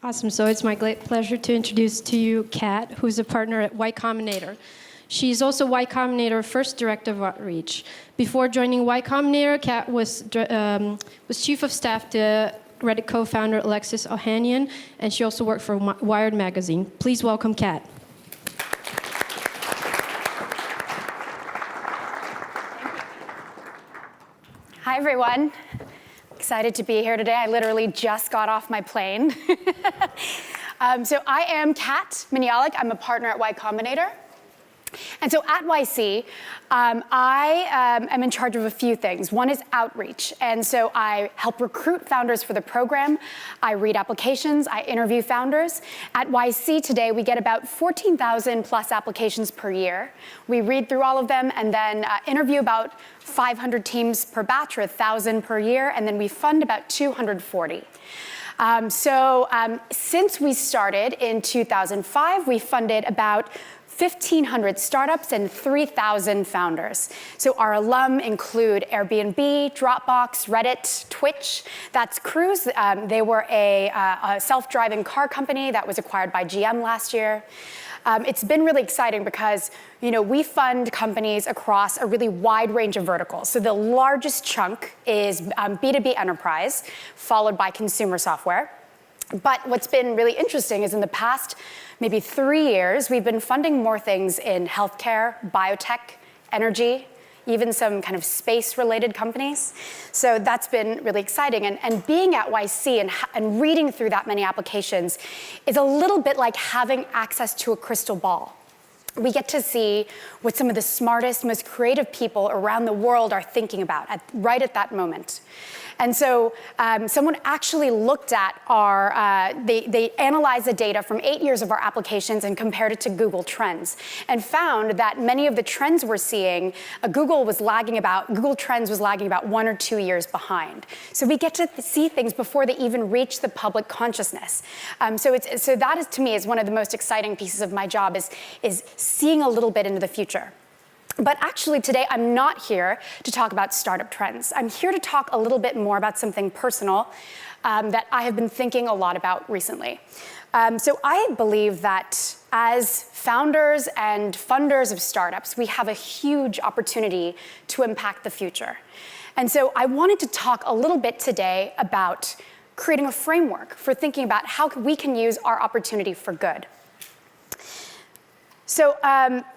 Awesome. So it's my great pleasure to introduce to you Kat, who's a partner at Y Combinator. She's also Y Combinator first director of outreach. Before joining Y Combinator, Kat was chief of staff to Reddit co-founder Alexis Ohanian, and she also worked for Wired magazine. Please welcome Kat. Hi, everyone. Excited to be here today. I literally just got off my plane. So I am Kat Manalac. I'm a partner at Y Combinator. And so at YC, I am in charge of a few things. One is outreach. And so I help recruit founders for the program. I read applications. I interview founders. At YC today, we get about 14,000 plus applications per year. We read through all of them and then interview about 500 teams per batch, or 1,000 per year. And then we fund about 240. Since we started in 2005, we funded about 1,500 startups and 3,000 founders. So our alum include Airbnb, Dropbox, Reddit, Twitch. That's Cruise. They were a self-driving car company that was acquired by GM last year. It's been really exciting because we fund companies across a really wide range of verticals. So the largest chunk is B2B enterprise, followed by consumer software. But what's been really interesting is in the past maybe 3 years, we've been funding more things in healthcare, biotech, energy, even some kind of space-related companies. So that's been really exciting. And being at YC and reading through that many applications is a little bit like having access to a crystal ball. We get to see what some of the smartest, most creative people around the world are thinking about right at that moment. And so someone actually looked at they analyzed the data from 8 years of our applications and compared it to Google Trends and found that many of the trends we're seeing, Google Trends was lagging about 1 or 2 years behind. So we get to see things before they even reach the public consciousness. So that is, to me, is one of the most exciting pieces of my job is seeing a little bit into the future. But actually today, I'm not here to talk about startup trends. I'm here to talk a little bit more about something personal that I have been thinking a lot about recently. So I believe that as founders and funders of startups, we have a huge opportunity to impact the future. And so I wanted to talk a little bit today about creating a framework for thinking about how we can use our opportunity for good. So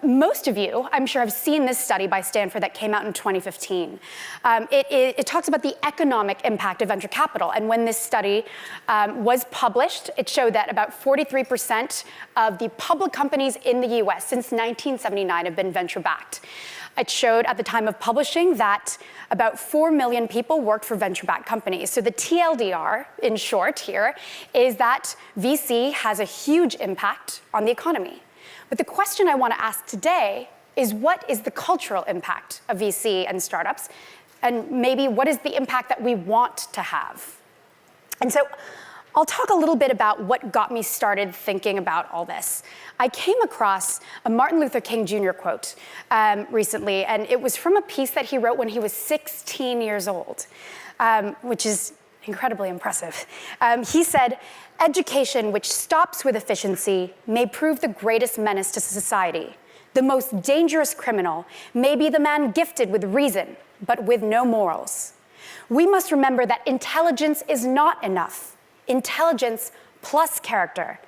most of you, I'm sure, have seen this study by Stanford that came out in 2015. It talks about the economic impact of venture capital. And when this study was published, it showed that about 43% of the public companies in the US since 1979 have been venture-backed. It showed at the time of publishing that about 4 million people worked for venture-backed companies. So the TLDR, in short here, is that VC has a huge impact on the economy. But the question I want to ask today is, what is the cultural impact of VC and startups? And maybe what is the impact that we want to have? And so I'll talk a little bit about what got me started thinking about all this. I came across a Martin Luther King Jr. quote recently, and it was from a piece that he wrote when he was 16 years old, which is incredibly impressive. He said, "Education which stops with efficiency may prove the greatest menace to society. The most dangerous criminal may be the man gifted with reason, but with no morals. We must remember that intelligence is not enough. Intelligence plus character.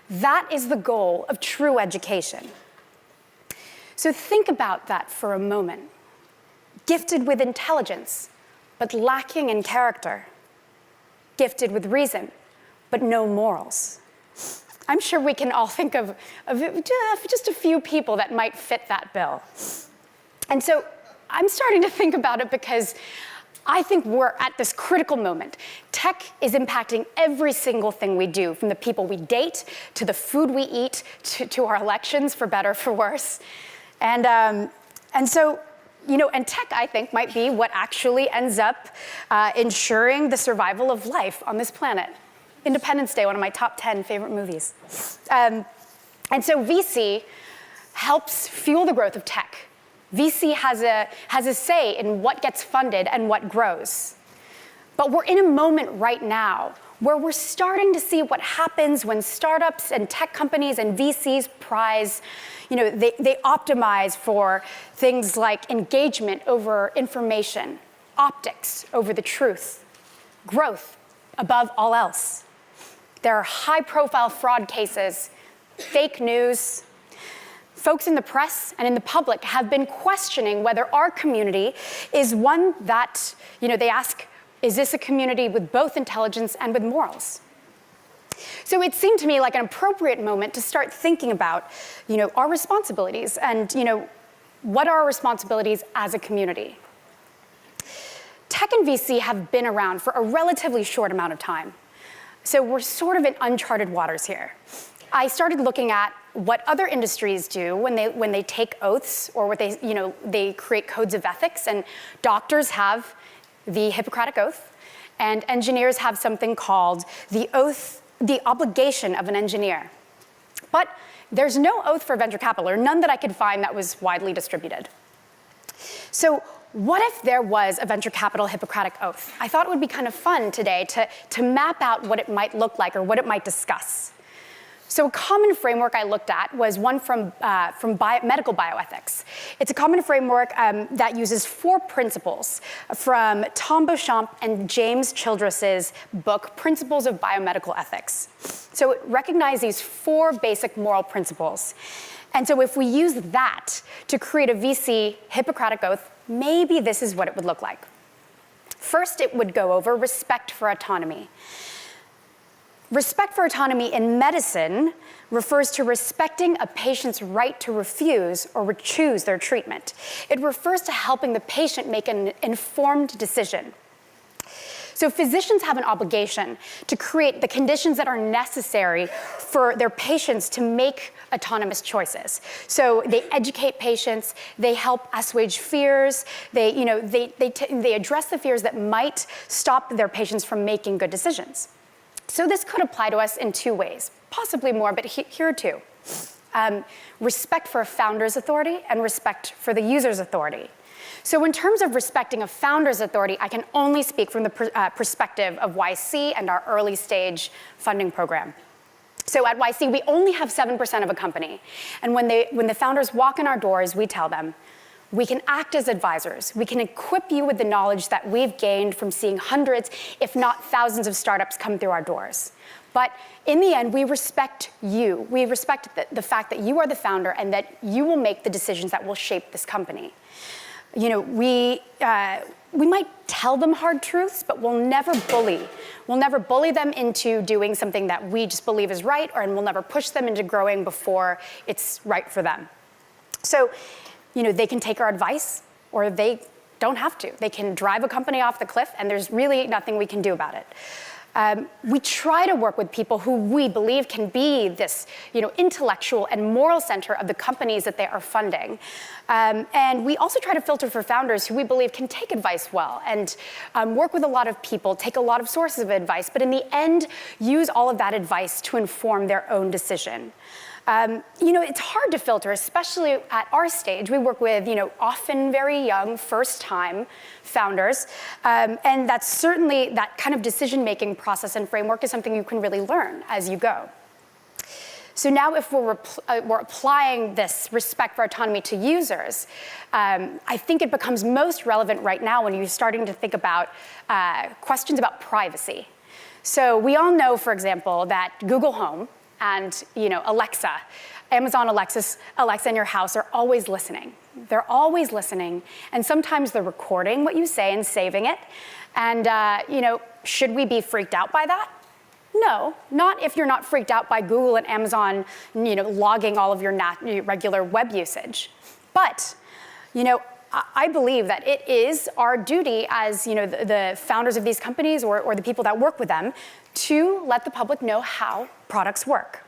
That is the goal of true education." So think about that for a moment. Gifted with intelligence, but lacking in character. Gifted with reason, but no morals. I'm sure we can all think of just a few people that might fit that bill. And so I'm starting to think about it because I think we're at this critical moment. Tech is impacting every single thing we do, from the people we date, to the food we eat, to our elections, for better, for worse. And tech, I think, might be what actually ends up ensuring the survival of life on this planet. Independence Day, one of my top 10 favorite movies. And so VC helps fuel the growth of tech. VC has a say in what gets funded and what grows. But we're in a moment right now where we're starting to see what happens when startups and tech companies and VCs prize, they optimize for things like engagement over information, optics over the truth, growth above all else. There are high-profile fraud cases, fake news. Folks in the press and in the public have been questioning whether our community is one that, they ask, is this a community with both intelligence and with morals? So it seemed to me like an appropriate moment to start thinking about, our responsibilities and, what are our responsibilities as a community? Tech and VC have been around for a relatively short amount of time. So we're sort of in uncharted waters here. I started looking at what other industries do when they take oaths or what they create codes of ethics, and doctors have the Hippocratic Oath, and engineers have something called the obligation of an engineer. But there's no oath for venture capital, or none that I could find that was widely distributed. So what if there was a venture capital Hippocratic Oath? I thought it would be kind of fun today to map out what it might look like or what it might discuss. So a common framework I looked at was one from medical bioethics. It's a common framework that uses 4 principles from Tom Beauchamp and James Childress's book, Principles of Biomedical Ethics. So it recognized these 4 basic moral principles. And so if we use that to create a VC Hippocratic Oath, maybe this is what it would look like. First, it would go over respect for autonomy. Respect for autonomy in medicine refers to respecting a patient's right to refuse or choose their treatment. It refers to helping the patient make an informed decision. So physicians have an obligation to create the conditions that are necessary for their patients to make autonomous choices. So they educate patients, they help assuage fears, they address the fears that might stop their patients from making good decisions. So this could apply to us in 2 ways, possibly more, but here are 2. Respect for a founder's authority and respect for the user's authority. So in terms of respecting a founder's authority, I can only speak from the perspective of YC and our early stage funding program. So at YC, we only have 7% of a company. And when the founders walk in our doors, we tell them, we can act as advisors. We can equip you with the knowledge that we've gained from seeing hundreds, if not thousands of startups come through our doors. But in the end, we respect you. We respect the fact that you are the founder and that you will make the decisions that will shape this company. We might tell them hard truths, but we'll never bully. We'll never bully them into doing something that we just believe is right, and we'll never push them into growing before it's right for them. So, they can take our advice, or they don't have to. They can drive a company off the cliff, and there's really nothing we can do about it. We try to work with people who we believe can be this, intellectual and moral center of the companies that they are funding. And we also try to filter for founders who we believe can take advice well and work with a lot of people, take a lot of sources of advice, but in the end, use all of that advice to inform their own decision. It's hard to filter, especially at our stage. We work with, often very young, first-time founders, and that's certainly that kind of decision-making process and framework is something you can really learn as you go. So now if we're applying this respect for autonomy to users, I think it becomes most relevant right now when you're starting to think about questions about privacy. So we all know, for example, that Google Home and Alexa, Amazon Alexa in your house are always listening. They're always listening, and sometimes they're recording what you say and saving it. And should we be freaked out by that? No, not if you're not freaked out by Google and Amazon, logging all of your regular web usage. But, I believe that it is our duty as the founders of these companies or the people that work with them to let the public know how products work.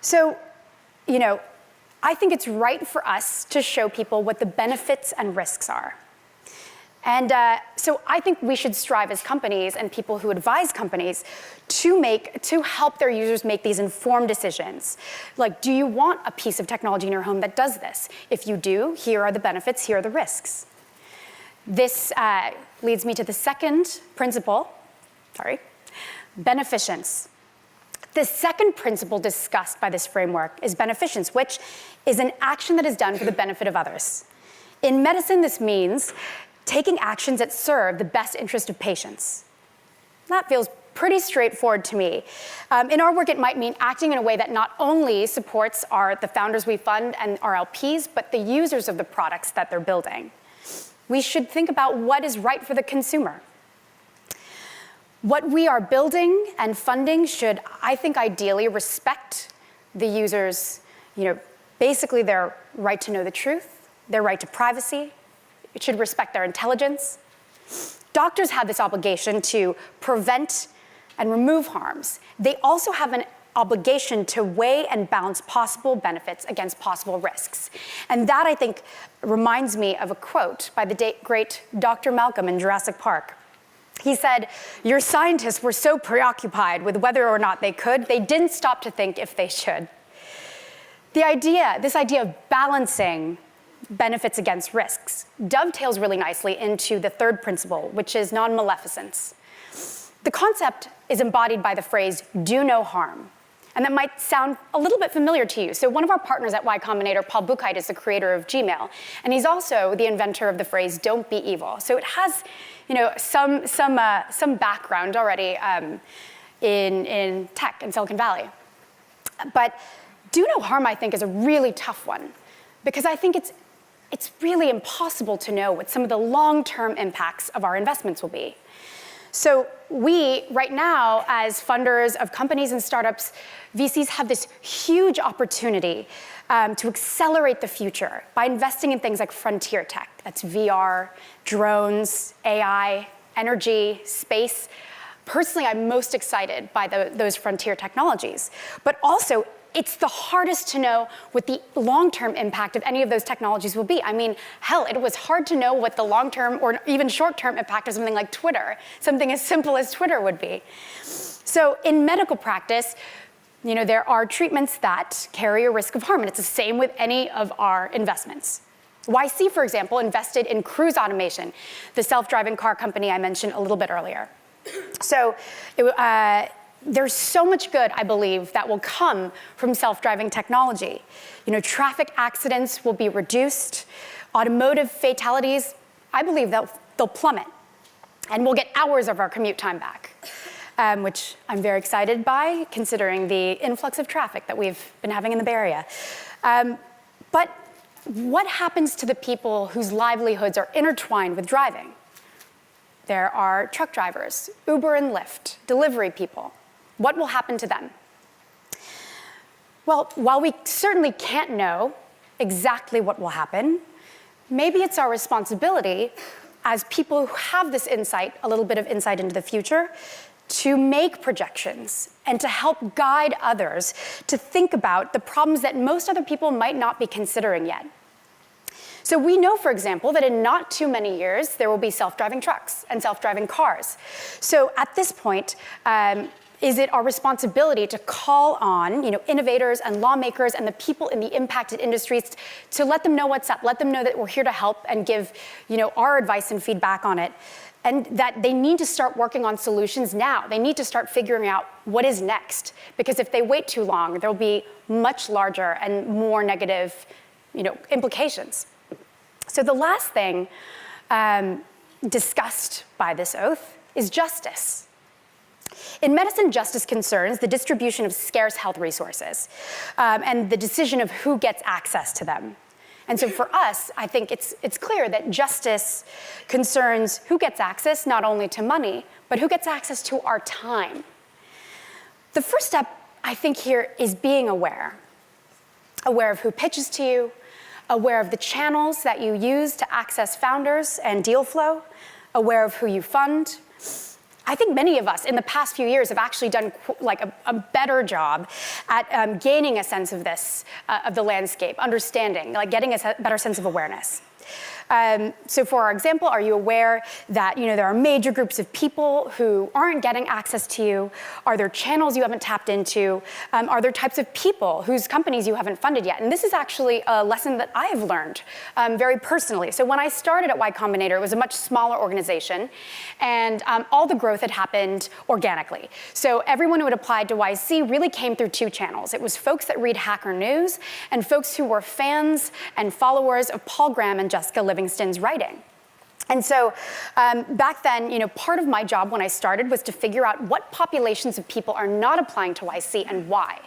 So, I think it's right for us to show people what the benefits and risks are. And so I think we should strive as companies and people who advise companies to help their users make these informed decisions. Like, do you want a piece of technology in your home that does this? If you do, here are the benefits, here are the risks. This leads me to the second principle, beneficence. The second principle discussed by this framework is beneficence, which is an action that is done for the benefit of others. In medicine, this means taking actions that serve the best interest of patients. That feels pretty straightforward to me. In our work, it might mean acting in a way that not only supports the founders we fund and our LPs, but the users of the products that they're building. We should think about what is right for the consumer. What we are building and funding should, I think, ideally respect the users, basically their right to know the truth, their right to privacy. It should respect their intelligence. Doctors have this obligation to prevent and remove harms. They also have an obligation to weigh and balance possible benefits against possible risks. And that, I think, reminds me of a quote by the great Dr. Malcolm in Jurassic Park. He said, "Your scientists were so preoccupied with whether or not they could, they didn't stop to think if they should." This idea of balancing benefits against risks dovetails really nicely into the third principle, which is non-maleficence. The concept is embodied by the phrase, "do no harm." And that might sound a little bit familiar to you. So one of our partners at Y Combinator, Paul Buchheit, is the creator of Gmail. And he's also the inventor of the phrase, "don't be evil." So it has some background already in tech in Silicon Valley. But do no harm, I think, is a really tough one, because I think it's really impossible to know what some of the long-term impacts of our investments will be. So we, right now, as funders of companies and startups, VCs have this huge opportunity to accelerate the future by investing in things like frontier tech. That's VR, drones, AI, energy, space. Personally, I'm most excited by those frontier technologies. But also, it's the hardest to know what the long-term impact of any of those technologies will be. I mean, hell, it was hard to know what the long-term or even short-term impact of something like Twitter, something as simple as Twitter would be. So in medical practice, there are treatments that carry a risk of harm, and it's the same with any of our investments. YC, for example, invested in Cruise Automation, the self-driving car company I mentioned a little bit earlier. So there's so much good, I believe, that will come from self-driving technology. Traffic accidents will be reduced. Automotive fatalities, I believe they'll plummet. And we'll get hours of our commute time back, which I'm very excited by, considering the influx of traffic that we've been having in the Bay Area. But what happens to the people whose livelihoods are intertwined with driving? There are truck drivers, Uber and Lyft, delivery people. What will happen to them? Well, while we certainly can't know exactly what will happen, maybe it's our responsibility as people who have this insight, a little bit of insight into the future, to make projections and to help guide others to think about the problems that most other people might not be considering yet. So we know, for example, that in not too many years, there will be self-driving trucks and self-driving cars. So at this point, is it our responsibility to call on innovators and lawmakers and the people in the impacted industries to let them know what's up, let them know that we're here to help and give our advice and feedback on it, and that they need to start working on solutions now. They need to start figuring out what is next, because if they wait too long, there'll be much larger and more negative implications. So the last thing discussed by this oath is justice. In medicine, justice concerns the distribution of scarce health resources and the decision of who gets access to them. And so for us, I think it's clear that justice concerns who gets access not only to money, but who gets access to our time. The first step, I think, here is being aware of who pitches to you, aware of the channels that you use to access founders and deal flow, aware of who you fund. I think many of us in the past few years have actually done a better job at gaining a sense of this, of the landscape, understanding, getting a better sense of awareness. So for our example, are you aware that there are major groups of people who aren't getting access to you? Are there channels you haven't tapped into? Are there types of people whose companies you haven't funded yet? And this is actually a lesson that I've learned very personally. So when I started at Y Combinator, it was a much smaller organization, and all the growth had happened organically. So everyone who had applied to YC really came through two channels. It was folks that read Hacker News and folks who were fans and followers of Paul Graham and Jessica Livingston's writing. And so back then, part of my job when I started was to figure out what populations of people are not applying to YC and why.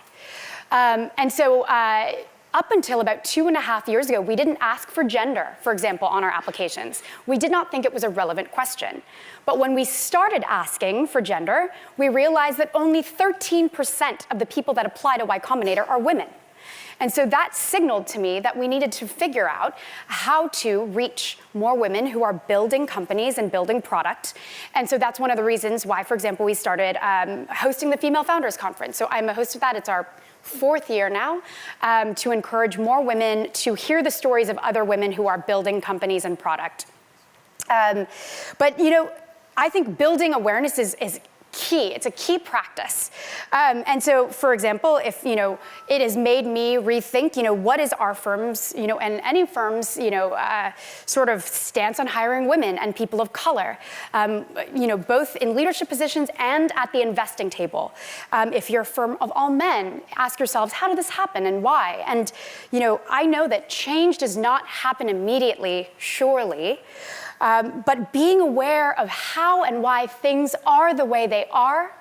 And so up until about 2.5 years ago, we didn't ask for gender, for example, on our applications. We did not think it was a relevant question. But when we started asking for gender, we realized that only 13% of the people that apply to Y Combinator are women. And so that signaled to me that we needed to figure out how to reach more women who are building companies and building product. And so that's one of the reasons why, for example, we started hosting the Female Founders Conference. So I'm a host of that. It's our 4th year now, to encourage more women to hear the stories of other women who are building companies and product. But I think building awareness is key. It's a key practice. And so, for example, if it has made me rethink, what is our firm's, and any firm's, sort of stance on hiring women and people of color, both in leadership positions and at the investing table. If you're a firm of all men, ask yourselves, how did this happen and why? And I know that change does not happen immediately, surely. But being aware of how and why things are the way they are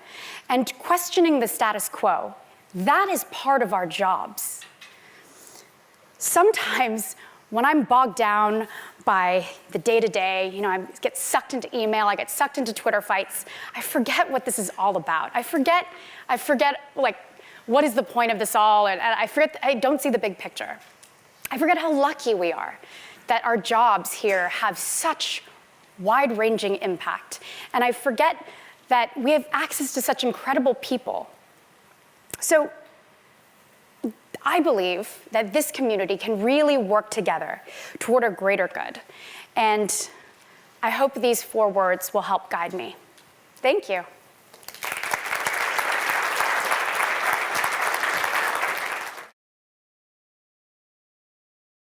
and questioning the status quo, that is part of our jobs. Sometimes when I'm bogged down by the day-to-day, I get sucked into email, I get sucked into Twitter fights, I forget what this is all about. I forget like, what is the point of this all, and I don't see the big picture. I forget how lucky we are that our jobs here have such wide-ranging impact. And I forget that we have access to such incredible people. So I believe that this community can really work together toward a greater good. And I hope these 4 words will help guide me. Thank you.